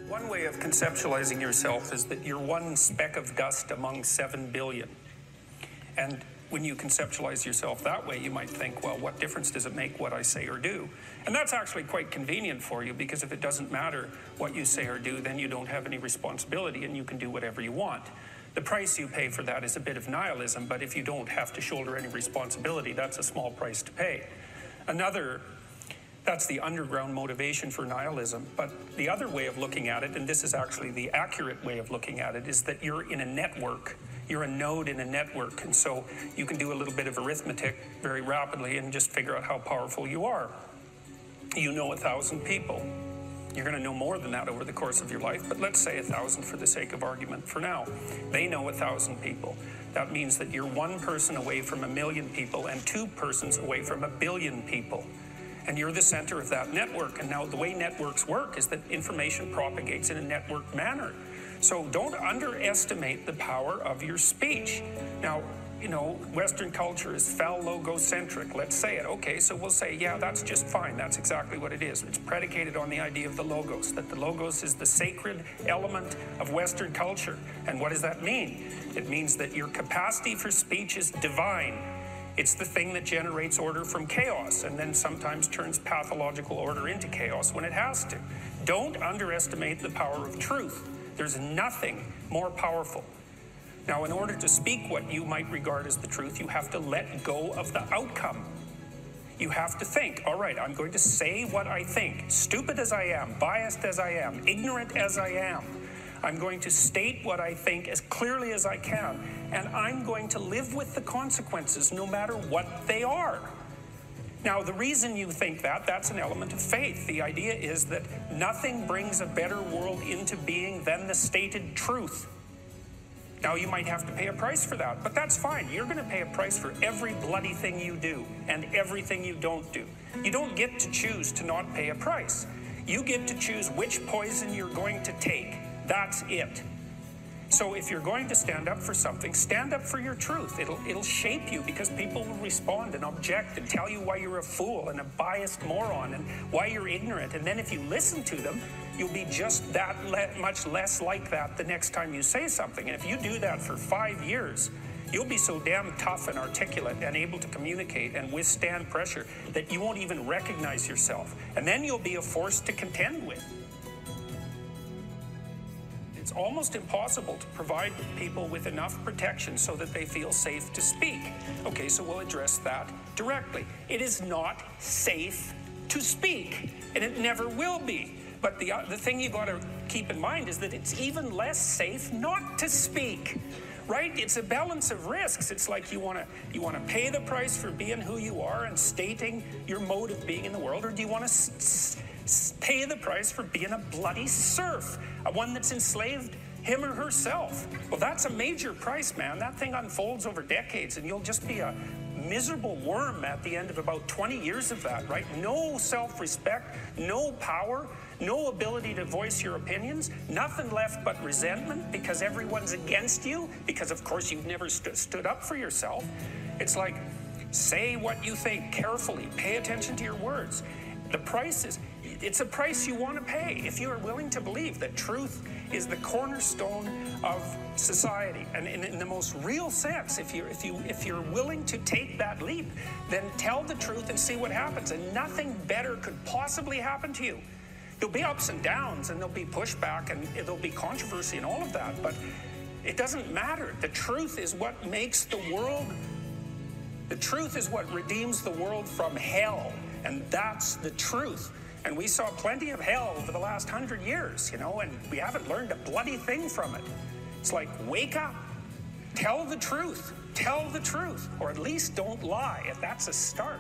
One way of conceptualizing yourself is that you're one speck of dust among 7 billion. And when you conceptualize yourself that way, you might think, well, what difference does it make what I say or do? And that's actually quite convenient for you, because if it doesn't matter what you say or do, then you don't have any responsibility and you can do whatever you want. The price you pay for that is a bit of nihilism, but if you don't have to shoulder any responsibility, that's a small price to pay. That's the underground motivation for nihilism. But the other way of looking at it, and this is actually the accurate way of looking at it, is that you're in a network. You're a node in a network, and so you can do a little bit of arithmetic very rapidly and just figure out how powerful you are. You know 1,000 people. You're going to know more than that over the course of your life, but let's say 1,000 for the sake of argument for now. They know 1,000 people. That means that you're one person away from 1 million people and 2 persons away from 1 billion people. And you're the center of that network. And now the way networks work is that information propagates in a networked manner. So don't underestimate the power of your speech. Now, you know, Western culture is phallogocentric. Let's say it. Okay, so we'll say, yeah, that's just fine. That's exactly what it is. It's predicated on the idea of the logos, that the logos is the sacred element of Western culture. And what does that mean? It means that your capacity for speech is divine. It's the thing that generates order from chaos and then sometimes turns pathological order into chaos when it has to. Don't underestimate the power of truth. There's nothing more powerful. Now, in order to speak what you might regard as the truth, you have to let go of the outcome. You have to think, all right, I'm going to say what I think, stupid as I am, biased as I am, ignorant as I am. I'm going to state what I think as clearly as I can, and I'm going to live with the consequences no matter what they are. Now, the reason you think that, that's an element of faith. The idea is that nothing brings a better world into being than the stated truth. Now, you might have to pay a price for that, but that's fine. You're going to pay a price for every bloody thing you do and everything you don't do. You don't get to choose to not pay a price. You get to choose which poison you're going to take. That's it. So if you're going to stand up for something, stand up for your truth. It'll shape you, because people will respond and object and tell you why you're a fool and a biased moron and why you're ignorant. And then if you listen to them, you'll be just that much less like that the next time you say something. And if you do that for 5 years, you'll be so damn tough and articulate and able to communicate and withstand pressure that you won't even recognize yourself. And then you'll be a force to contend with. It's almost impossible to provide people with enough protection so that they feel safe to speak. Okay, so we'll address that directly. It is not safe to speak, and it never will be. But the thing you got to keep in mind is that it's even less safe not to speak. Right? It's a balance of risks. It's like you want to pay the price for being who you are and stating your mode of being in the world, or do you want to pay the price for being a bloody serf, one that's enslaved him or herself? Well, that's a major price, man. That thing unfolds over decades, and you'll just be a miserable worm at the end of about 20 years of that, right? No self-respect, no power, no ability to voice your opinions, nothing left but resentment because everyone's against you, because of course you've never stood up for yourself. It's like, say what you think carefully, pay attention to your words. The price is, it's a price you want to pay if you are willing to believe that truth is the cornerstone of society. And in the most real sense, if you're willing to take that leap, then tell the truth and see what happens. And nothing better could possibly happen to you. There'll be ups and downs, and there'll be pushback, and there'll be controversy and all of that, but it doesn't matter. The truth is what makes the world, the truth is what redeems the world from hell, and that's the truth. And we saw plenty of hell over the last 100 years, you know, and we haven't learned a bloody thing from it. It's like, wake up, tell the truth, or at least don't lie, if that's a start.